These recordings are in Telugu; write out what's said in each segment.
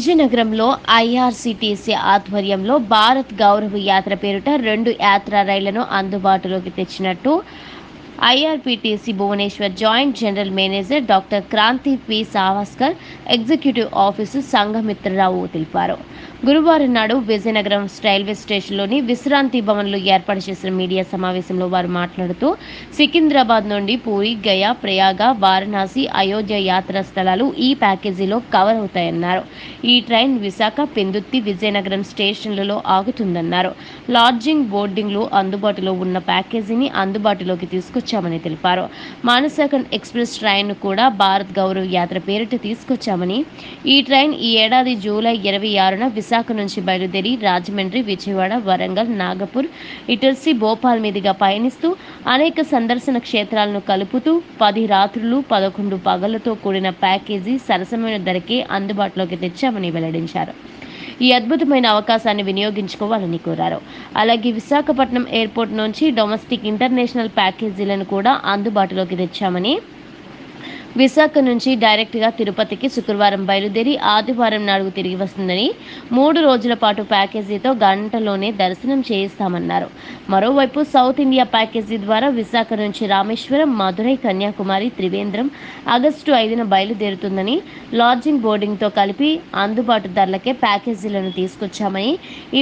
విజయనగరంలో ఐఆర్సీటీసీ ఆధ్వర్యంలో భారత్ గౌరవ యాత్ర పేరిట 2 యాత్రా రైళ్లను అందుబాటులోకి తెచ్చినట్టు ఐఆర్పీటీసీ Bhubaneswar joint general manager doctor Kranti P సావస్కర్, executive officer సంఘమిత్రరావు తెలిపారు. గురువారం నాడు విజయనగరం రైల్వే స్టేషన్లోని విశ్రాంతి భవన్లో ఏర్పాటు చేసిన మీడియా సమావేశంలో వారు మాట్లాడుతూ, సికింద్రాబాద్ నుండి పూరి, గయా, ప్రయాగ, వారణాసి, అయోధ్య యాత్రా స్థలాలు ఈ ప్యాకేజీలో కవర్ అవుతాయన్నారు. ఈ ట్రైన్ విశాఖ, పెందుర్తి, విజయనగరం స్టేషన్లలో ఆగుతుందన్నారు. లాడ్జింగ్, బోర్డింగ్లు అందుబాటులో ఉన్న ప్యాకేజీని అందుబాటులోకి తీసుకొచ్చామని తెలిపారు. మానసకండ్ ఎక్స్ప్రెస్ ట్రైన్ కూడా భారత్ గౌరవ్ యాత్ర పేరిట తీసుకొచ్చామని, ఈ ట్రైన్ ఈ ఏడాది జూలై 26న విశాఖ నుంచి బయలుదేరి రాజమండ్రి, విజయవాడ, వరంగల్, నాగపూర్, ఇటర్సీ, భోపాల్ మీదుగా పయనిస్తూ అనేక సందర్శన క్షేత్రాలను కలుపుతూ 10 రాత్రులు 11 పగళ్లతో కూడిన ప్యాకేజీ సరసమైన ధరకే అందుబాటులోకి తెచ్చామని వెల్లడించారు. ఈ అద్భుతమైన అవకాశాన్ని వినియోగించుకోవాలని కోరారు. అలాగే విశాఖపట్నం ఎయిర్పోర్ట్ నుంచి డొమెస్టిక్, ఇంటర్నేషనల్ ప్యాకేజీలను కూడా అందుబాటులోకి తెచ్చామని, విశాఖ నుంచి డైరెక్ట్గా తిరుపతికి శుక్రవారం బయలుదేరి ఆదివారం నాడు తిరిగి వస్తుందని, 3 రోజుల పాటు ప్యాకేజీతో గంటలోనే దర్శనం చేయిస్తామన్నారు. మరోవైపు సౌత్ ఇండియా ప్యాకేజీ ద్వారా విశాఖ నుంచి రామేశ్వరం, మదురై, కన్యాకుమారి, త్రివేంద్రం ఆగస్టు 5న బయలుదేరుతుందని, లాడ్జింగ్, బోర్డింగ్తో కలిపి అందుబాటు ధరలకే ప్యాకేజీలను తీసుకొచ్చామని,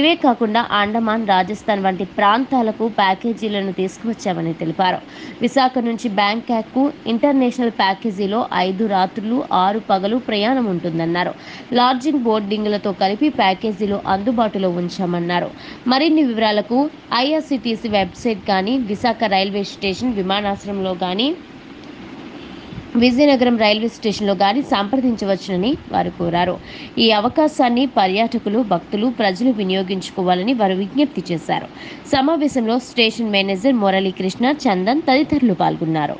ఇవే కాకుండా అండమాన్, రాజస్థాన్ వంటి ప్రాంతాలకు ప్యాకేజీలను తీసుకువచ్చామని తెలిపారు. విశాఖ నుంచి బ్యాంకాక్కు ఇంటర్నేషనల్ ప్యాకేజీలో 5 రాత్రులు 6 పగలు ప్రయాణం ఉంటుందన్నారు. లాడ్జింగ్, బోర్డింగ్లతో కలిపి ప్యాకేజీలు అందుబాటులో ఉంచామన్నారు. మరిన్ని వివరాలకు ఐఆర్సీటీసీ వెబ్సైట్ కానీ, విశాఖ రైల్వే స్టేషన్ విమానాశ్రయంలో కానీ, విజయనగరం రైల్వే స్టేషన్లో కానీ సంప్రదించవచ్చునని వారు కోరారు. ఈ అవకాశాన్ని పర్యాటకులు, భక్తులు, ప్రజలు వినియోగించుకోవాలని వారు విజ్ఞప్తి చేశారు. సమావేశంలో స్టేషన్ మేనేజర్ మురళీకృష్ణ, చందన్ తదితరులు పాల్గొన్నారు.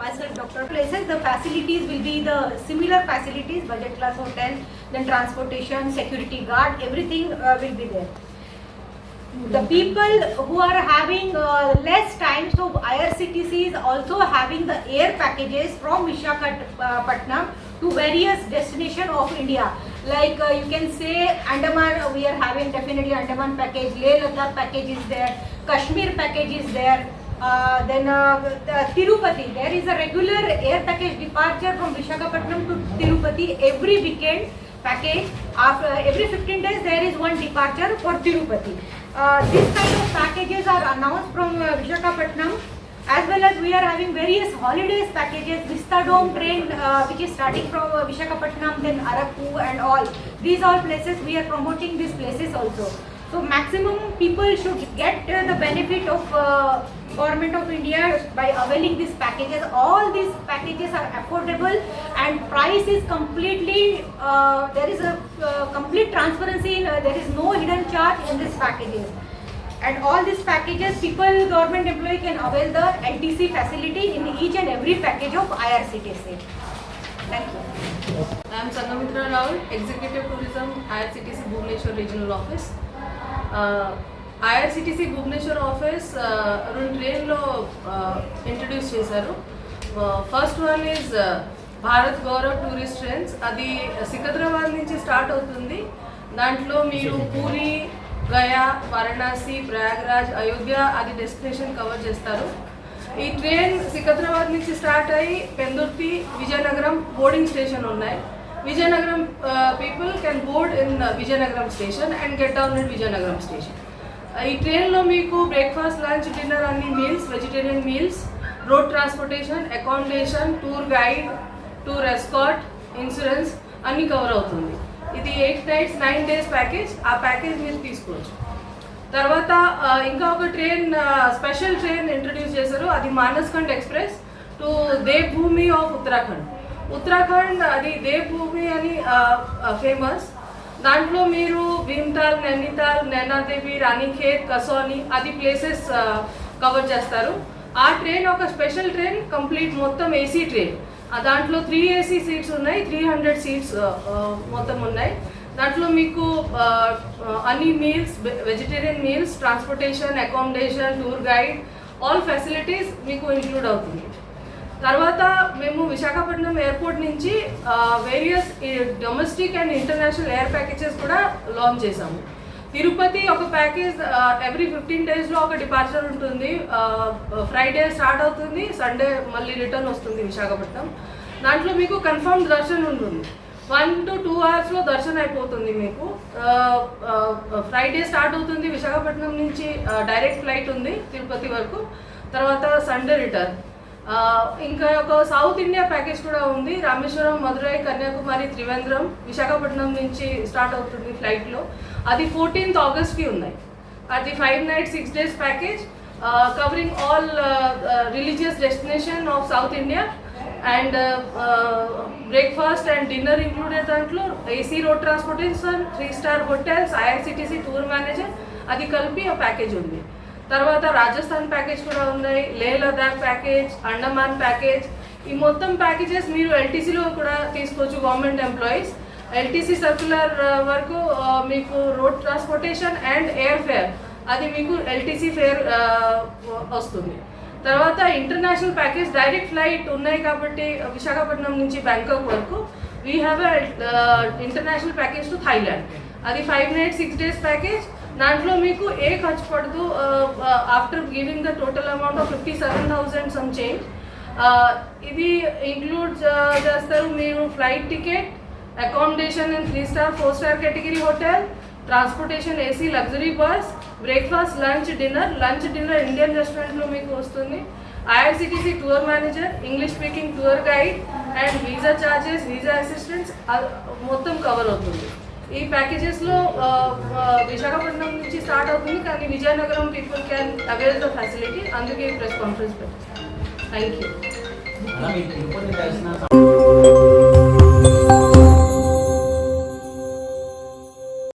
Myself, Dr. Places, the facilities will be the similar facilities, budget class hotel, then transportation, security guard, everything will be there. The people who are having less time, so IRCTC is also having the air packages from Visakhapatnam to various destinations of India. Like you can say Andaman, we are having definitely Andaman package, Leh Ladakh package is there, Kashmir package is there. Then Tirupati, there is a regular air package departure from Visakhapatnam to Tirupati every weekend package. After every 15 days there is one departure for Tirupati. This kind of packages are announced from Visakhapatnam, as well as we are having various holidays packages, Vistadome train which is starting from Visakhapatnam, then Araku and all. These all places we are promoting these places also. So maximum people should get the benefit of Government of India by availing these packages. All these packages are affordable and price is completely, there is a complete transparency, there is no hidden charge in these packages. And all these packages, people, government employee can avail the LTC facility in each and every package of IRCTC. Thank you. I am Sangamitra Rao, Executive Tourism, IRCTC Bhubaneswar Regional Office. IRCTC Bhubaneswar office 2 ట్రైన్లో ఇంట్రడ్యూస్ చేశారు. First one is Bharat Gaurav tourist trains. అది సికింద్రాబాద్ నుంచి స్టార్ట్ అవుతుంది. దాంట్లో మీరు పూరి, గయా, వారణాసి, ప్రయాగరాజ్, అయోధ్య అది డెస్టినేషన్ కవర్ చేస్తారు. ఈ ట్రైన్ సికింద్రాబాద్ నుంచి స్టార్ట్ అయ్యి పెందుర్తి, విజయనగరం బోర్డింగ్ స్టేషన్ ఉన్నాయి. Vijayanagaram people can board in Vijayanagaram station and get down at Vijayanagaram station. ఈ ట్రైన్లో మీకు బ్రేక్ఫాస్ట్, లంచ్, డిన్నర్ అన్ని meals, vegetarian meals, road transportation, accommodation, tour guide, tour escort, insurance అన్ని కవర్ అవుతుంది. ఇది 8 nights 9 days ప్యాకేజ్. ఆ ప్యాకేజ్ మీరు తీసుకోవచ్చు. తర్వాత ఇంకా ఒక ట్రైన్, స్పెషల్ ట్రైన్ ఇంట్రడ్యూస్ చేశారు. అది Manaskhand express to Devbhoomi of Uttarakhand. Uttarakhand అది దేవ్భూమి అని ఫేమస్. దాంట్లో మీరు భీమ్తాల్, నైనితాల్, నైనాదేవి, రాణిఖేత్, కసౌని అది ప్లేసెస్ కవర్ చేస్తారు. ఆ ట్రైన్ ఒక స్పెషల్ ట్రైన్, కంప్లీట్ మొత్తం ఏసీ ట్రైన్. దాంట్లో 3 AC సీట్స్ ఉన్నాయి, 300 సీట్స్ మొత్తం ఉన్నాయి. దాంట్లో మీకు అన్ని meals, vegetarian meals, transportation, accommodation, tour guide, all facilities మీకు ఇంక్లూడ్ అవుతుంది. తర్వాత మేము విశాఖపట్నం ఎయిర్పోర్ట్ నుంచి various domestic and international air packages కూడా లాంచ్ చేసాము. తిరుపతి ఒక ప్యాకేజ్ ఎవ్రీ 15 daysలో ఒక డిపార్చర్ ఉంటుంది. ఫ్రైడే స్టార్ట్ అవుతుంది, సండే మళ్ళీ రిటర్న్ వస్తుంది విశాఖపట్నం. దాంట్లో మీకు కన్ఫర్మ్ దర్శనం ఉంటుంది. 1 to 2 hours దర్శనం అయిపోతుంది మీకు. ఫ్రైడే స్టార్ట్ అవుతుంది విశాఖపట్నం నుంచి, డైరెక్ట్ ఫ్లైట్ ఉంది తిరుపతి వరకు. తర్వాత సండే రిటర్న్. ఇంకా ఒక సౌత్ ఇండియా ప్యాకేజ్ కూడా ఉంది. రామేశ్వరం, మదురై, కన్యాకుమారి, త్రివేంద్రం విశాఖపట్నం నుంచి స్టార్ట్ అవుతుంది ఫ్లైట్లో. అది 14th Augustకి ఉన్నాయి. అది 5 nights 6 days package covering all religious destination of south India and breakfast and dinner included. దాంట్లో AC road transportation, 3-star hotels, IRCTC tour manager అది కలిపి ఆ ప్యాకేజ్ ఉంది. తర్వాత రాజస్థాన్ ప్యాకేజ్ కూడా ఉన్నాయి, లే లదాఖ్ ప్యాకేజ్, అండమాన్ ప్యాకేజ్. ఈ మొత్తం ప్యాకేజెస్ మీరు ఎల్టీసీలో కూడా తీసుకోవచ్చు. గవర్నమెంట్ ఎంప్లాయీస్ ఎల్టీసీ సర్క్యులర్ వరకు మీకు road transportation and air fair అది మీకు ఎల్టీసీ ఫేర్ వస్తుంది. తర్వాత ఇంటర్నేషనల్ ప్యాకేజ్, డైరెక్ట్ ఫ్లైట్ ఉన్నాయి కాబట్టి విశాఖపట్నం నుంచి బ్యాంకాక్ వరకు we have international package to Thailand. అది 5 nights 6 days ప్యాకేజ్. దాంట్లో మీకు ఏ ఖర్చు పడదు. After giving the total amount of 57,000 some change. ఇది ఇంక్లూడ్ చేస్తారు మీరు flight ticket, accommodation in 3-star 4-star category hotel, transportation AC luxury bus, breakfast, lunch, dinner. Lunch dinner Indian రెస్టారెంట్లో మీకు వస్తుంది. IRCTC tour manager, English speaking tour guide and visa charges, visa assistants మొత్తం కవర్ అవుతుంది. ఈ ప్యాకేజెస్లో విశాఖపట్నం నుంచి స్టార్ట్ అవుతుంది, కానీ Vizianagaram people can avail the facility. అందుకే ప్రెస్ కాన్ఫరెన్స్ పెట్టారు. Thank you.